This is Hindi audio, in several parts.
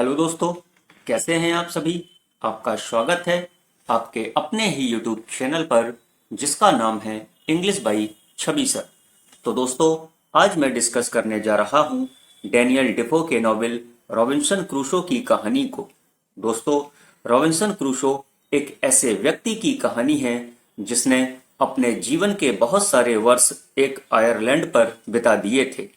हेलो दोस्तों, कैसे हैं आप सभी। आपका स्वागत है आपके अपने ही यूट्यूब चैनल पर जिसका नाम है इंग्लिश बाई छवि सर। तो दोस्तों, आज मैं डिस्कस करने जा रहा हूं डैनियल डिफो के नॉवेल रॉबिन्सन क्रूसो की कहानी को। दोस्तों, रॉबिन्सन क्रूसो एक ऐसे व्यक्ति की कहानी है जिसने अपने जीवन के बहुत सारे वर्ष एक आयरलैंड पर बिता दिए थे।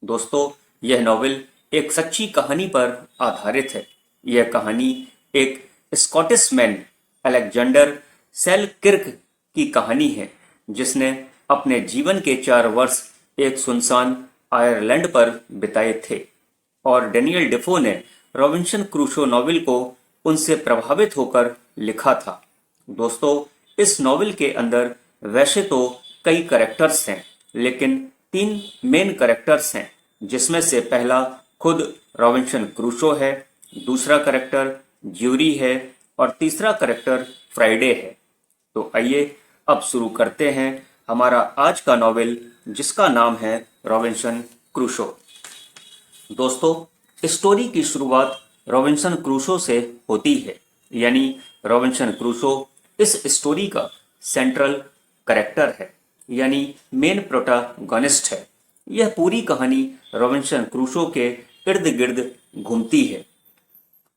दोस्तों, यह नॉवेल एक सच्ची कहानी पर आधारित है। यह कहानी एक स्कॉटिश मैन अलेक्जेंडर सेलकिर्क की कहानी है जिसने अपने जीवन के 4 वर्ष एक सुनसान आयरलैंड पर बिताए थे और डेनियल डेफो ने रॉबिन्सन क्रूसो नॉवेल को उनसे प्रभावित होकर लिखा था। दोस्तों, इस नॉवेल के अंदर वैसे तो कई करेक्टर्स हैं, लेकिन 3 मेन करेक्टर्स हैं जिसमें से पहला खुद रॉबिन्सन क्रूसो है, दूसरा करेक्टर ज्यूरी है और तीसरा करेक्टर फ्राइडे है। तो आइए अब शुरू करते हैं हमारा आज का नॉवेल जिसका नाम है रॉबिन्सन क्रूसो। दोस्तों, स्टोरी की शुरुआत रॉबिन्सन क्रूसो से होती है, यानी रॉबिन्सन क्रूसो इस स्टोरी का सेंट्रल करेक्टर है, यानी मेन प्रोटागनिस्ट है। यह पूरी कहानी रॉबिन्सन क्रूसो के इर्द गिर्द घूमती है।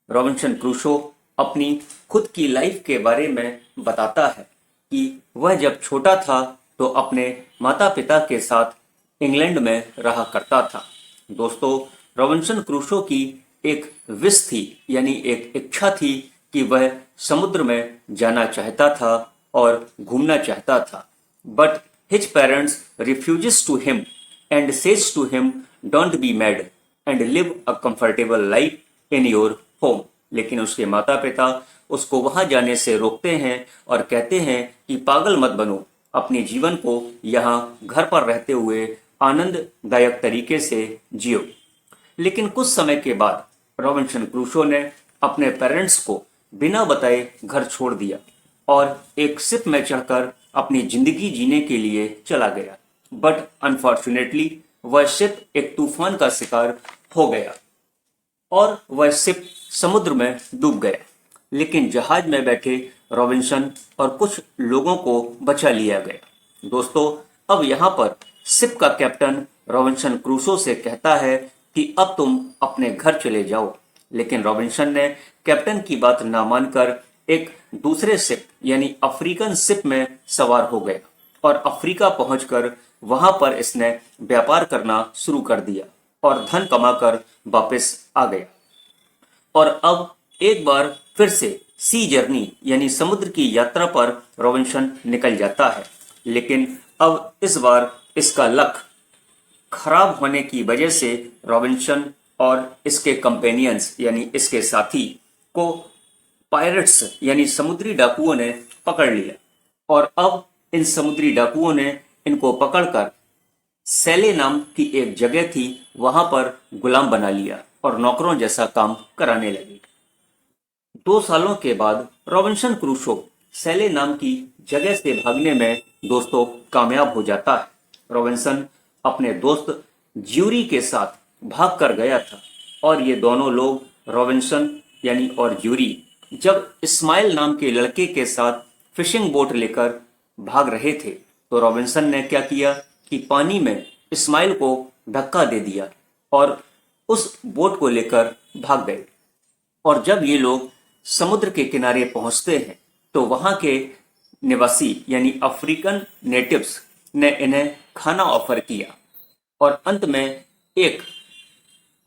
रॉबिन्सन क्रूसो अपनी खुद की लाइफ के बारे में बताता है कि वह जब छोटा था तो अपने माता पिता के साथ इंग्लैंड में रहा करता था। दोस्तों, रॉबिन्सन क्रूसो की एक विश थी, यानी एक इच्छा थी कि वह समुद्र में जाना चाहता था और घूमना चाहता था। But his parents refuses to him and says to him, don't be mad and live a comfortable life in your home. लेकिन उसके माता पिता उसको वहां जाने से रोकते हैं और कहते हैं कि पागल मत बनो, अपने जीवन को यहाँ घर पर रहते हुए आनंददायक तरीके से जियो। लेकिन कुछ समय के बाद रॉबिन्सन क्रूसो ने अपने पेरेंट्स को बिना बताए घर छोड़ दिया और एक शिप में चढ़कर अपनी जिंदगी जीने के लिए चला गया। बट अनफॉर्चुनेटली वह शिप एक तूफान का शिकार हो गया और वह शिप समुद्र में डूब गया। लेकिन जहाज में बैठे रॉबिन्सन और कुछ लोगों को बचा लिया गया। दोस्तों, अब यहाँ पर शिप का कैप्टन रॉबिन्सन क्रूसो से कहता है कि अब तुम अपने घर चले जाओ। लेकिन रॉबिन्सन ने कैप्टन की बात ना मानकर एक दूसरे शिप यानी अफ्रीकन शिप में सवार हो गया और अफ्रीका पहुंचकर वहां पर इसने व्यापार करना शुरू कर दिया और धन कमाकर वापस आ गया। और अब एक बार फिर से सी जर्नी यानी समुद्र की यात्रा पर रॉबिन्सन निकल जाता है। लेकिन अब इस बार इसका लक खराब होने की वजह से रॉबिन्सन और इसके कंपेनियंस यानी इसके साथी को पायरेट्स यानी समुद्री डाकुओं ने पकड़ लिया और अब इन समुद्री डाकुओं ने इनको पकड़कर सैले नाम की एक जगह थी वहां पर गुलाम बना लिया और नौकरों जैसा काम कराने लगे। 2 सालों के बाद रॉबिन्सन क्रूसो सैले नाम की जगह से भागने में दोस्तों कामयाब हो जाता है। रॉबिन्सन अपने दोस्त ज्यूरी के साथ भाग कर गया था और ये दोनों लोग रॉबिन्सन यानी और ज्यूरी जब इस्माइल नाम के लड़के के साथ फिशिंग बोट लेकर भाग रहे थे तो रॉबिन्सन ने क्या किया कि पानी में इस्माइल को धक्का दे दिया और उस बोट को लेकर भाग गए। और जब ये लोग समुद्र के किनारे पहुंचते हैं तो वहां के निवासी यानी अफ्रीकन नेटिव्स ने इन्हें खाना ऑफर किया और अंत में एक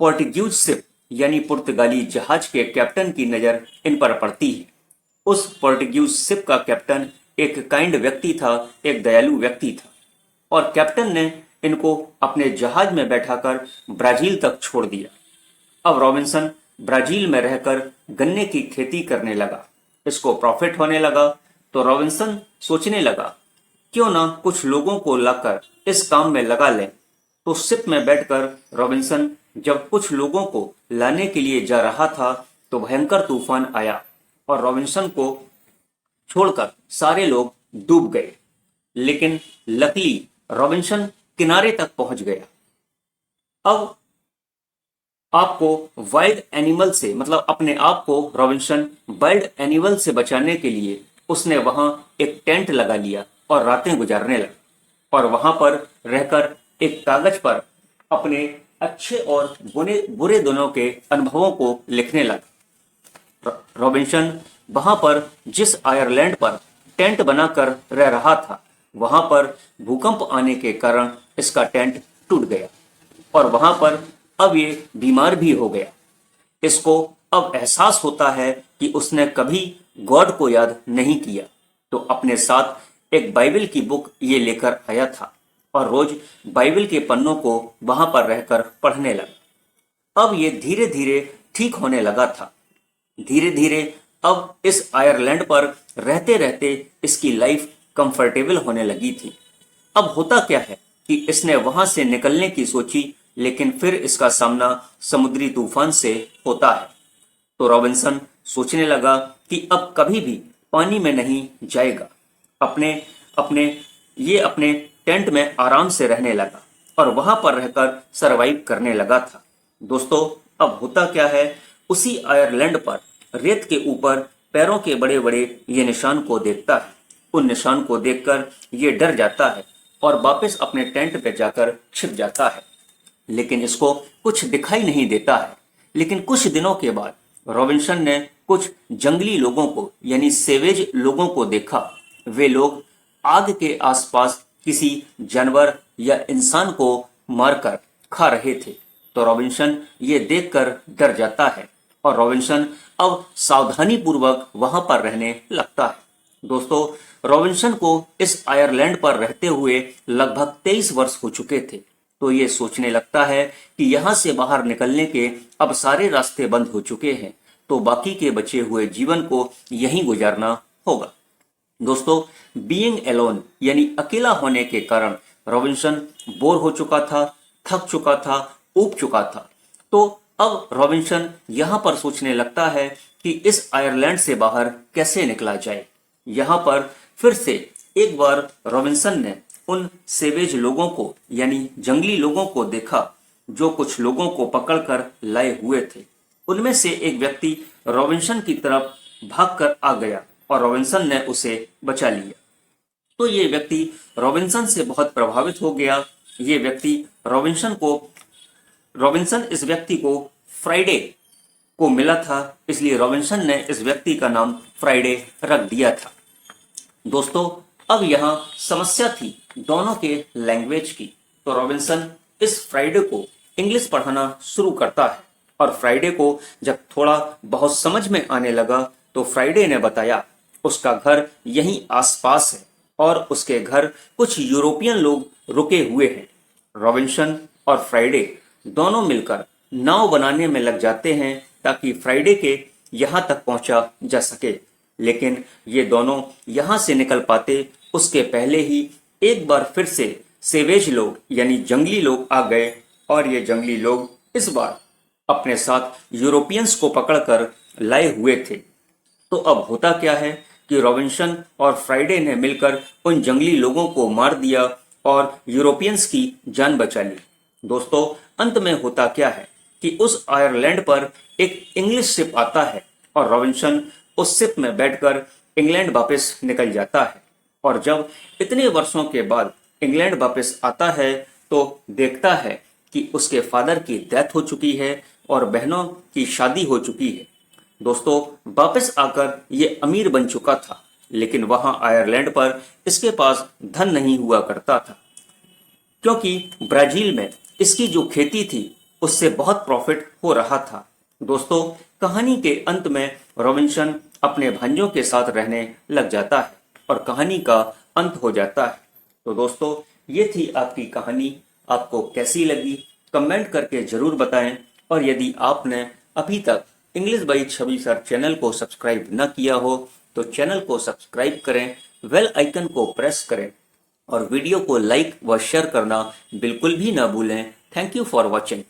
पोर्टुगीज शिप यानी पुर्तगाली जहाज के कैप्टन की नजर इन पर पड़ती है। उस पोर्टुगीज शिप का कैप्टन एक काइंड व्यक्ति था, एक दयालु व्यक्ति था और कैप्टन ने इनको अपने जहाज में बैठाकर ब्राजील तक छोड़ दिया। अब रॉबिन्सन ब्राजील में रहकर गन्ने की खेती करने लगा। इसको प्रॉफिट होने लगा तो रॉबिन्सन सोचने लगा क्यों ना कुछ लोगों को लाकर इस काम में लगा लें। तो शिप में बैठकर रॉबिन्सन जब कुछ लोगों को लाने के लिए जा रहा था तो भयंकर तूफान आया और रॉबिन्सन को छोड़कर सारे लोग डूब गए। लेकिन लकीली रॉबिन्सन किनारे तक पहुंच गया। अब आपको वाइल्ड एनिमल से, मतलब अपने आप को रॉबिन्सन वाइल्ड एनिमल से बचाने के लिए उसने वहां एक टेंट लगा लिया और रातें गुजारने लगा और वहां पर रहकर एक कागज पर अपने अच्छे और बुरे दोनों के अनुभवों को लिखने लगा। रॉबिन्सन वहां पर जिस आयरलैंड पर टेंट बनाकर रह रहा था, वहां पर भूकंप आने के कारण इसका टेंट टूट गया और वहां पर अब ये बीमार भी हो गया। इसको अब एहसास होता है कि उसने कभी गॉड को याद नहीं किया, तो अपने साथ एक बाइबल की बुक ये लेकर आया था और रोज बाइबल के पन्नों को वहां पर रहकर पढ़ने लगा। अब ये धीरे धीरे ठीक होने लगा था। धीरे धीरे अब इस आयरलैंड पर रहते रहते इसकी लाइफ कंफर्टेबल होने लगी थी। अब होता क्या है कि इसने वहां से निकलने की सोची, लेकिन फिर इसका सामना समुद्री तूफान से होता है। तो रॉबिन्सन सोचने लगा कि अब कभी भी पानी में नहीं जाएगा। अपने अपने टेंट में आराम से रहने लगा और वहां पर रहकर सरवाइव करने लगा था। दोस्तों, अब होता क्या है, उसी आयरलैंड पर रेत के ऊपर पैरों के बड़े बड़े ये निशान को देखता है। उन निशान को देखकर ये डर जाता है और वापस अपने टेंट पे जाकर छिप जाता है, लेकिन इसको कुछ दिखाई नहीं देता है। लेकिन कुछ दिनों के बाद रॉबिन्सन ने कुछ जंगली लोगों को, यानी सेवेज लोगों को देखा। वे लोग आग के आसपास किसी जानवर या इंसान को मारकर खा रहे थे। तो रॉबिन्सन ये देखकर डर जाता है और रॉबिन्सन अब सावधानी पूर्वक वहां पर रहने लगता है। दोस्तों, रॉबिन्सन को इस आयरलैंड पर रहते हुए लगभग 23 वर्ष हो चुके थे। तो ये सोचने लगता है कि यहाँ से बाहर निकलने के अब सारे रास्ते बंद हो चुके हैं, तो बाकी के बचे हुए जीवन को यहीं गुजारना होगा। दोस्तों, बीइंग एलोन यानी अकेला होने के कारण रॉबिन्सन बोर हो चुका था, थक चुका था, ऊब चुका था। तो अब रॉबिन्सन यहाँ पर सोचने लगता है कि इस आयरलैंड से बाहर कैसे निकला जाए। यहाँ पर फिर से एक बार रॉबिन्सन ने उन सेवेज लोगों को, यानी जंगली लोगों को देखा, जो कुछ लोगों को पकड़कर लाए हुए थे। उनमें से एक व्यक्ति रॉबिन्सन की तरफ भागकर आ गया और रॉबिन्सन ने उसे बचा लिया। तो ये व्यक्ति रॉबिन्सन से बहुत प्रभावित हो गया। ये व्यक्ति रॉबिन्सन इस व्यक्ति को फ्राइडे को मिला था, इसलिए रॉबिन्सन ने इस व्यक्ति का नाम फ्राइडे रख दिया था। दोस्तों, अब यहाँ समस्या थी दोनों के लैंग्वेज की। तो रॉबिन्सन इस फ्राइडे को इंग्लिश पढ़ाना शुरू करता है और फ्राइडे को जब थोड़ा बहुत समझ में आने लगा तो फ्राइडे ने बताया उसका घर यहीं आसपास है और उसके घर कुछ यूरोपियन लोग रुके हुए हैं। रॉबिन्सन और फ्राइडे दोनों मिलकर नाव बनाने में लग जाते हैं ताकि फ्राइडे के यहाँ तक पहुंचा जा सके। लेकिन ये दोनों यहाँ से निकल पाते उसके पहले ही एक बार फिर से सेवेज लोग यानी जंगली लोग आ गए और ये जंगली लोग इस बार अपने साथ यूरोपियंस को पकड़कर लाए हुए थे। तो अब होता क्या है कि रॉबिन्सन और फ्राइडे ने मिलकर उन जंगली लोगों को मार दिया और यूरोपियंस की जान बचा ली। दोस्तों, अंत में होता क्या है कि उस आयरलैंड पर एक इंग्लिश शिप आता है और रॉबिन्सन उस शिप में बैठकर इंग्लैंड वापस निकल जाता है। और जब इतने वर्षों के बाद इंग्लैंड वापस आता है तो देखता है कि उसके फादर की डेथ हो चुकी है और बहनों की शादी हो चुकी है। दोस्तों, वापस आकर ये अमीर बन चुका था, लेकिन वहां आयरलैंड पर इसके पास धन नहीं हुआ करता था, क्योंकि ब्राजील में इसकी जो खेती थी उससे बहुत प्रॉफिट हो रहा था। दोस्तों, कहानी के अंत में रॉबिन्सन अपने भांजों के साथ रहने लग जाता है और कहानी का अंत हो जाता है। तो दोस्तों, ये थी आपकी कहानी। आपको कैसी लगी कमेंट करके जरूर बताएं और यदि आपने अभी तक English by Chhavi sir channel को सब्सक्राइब न किया हो तो चैनल को सब्सक्राइब करें, बेल आइकन को प्रेस करें और वीडियो को लाइक व शेयर करना बिल्कुल भी ना भूलें। Thank you for watching.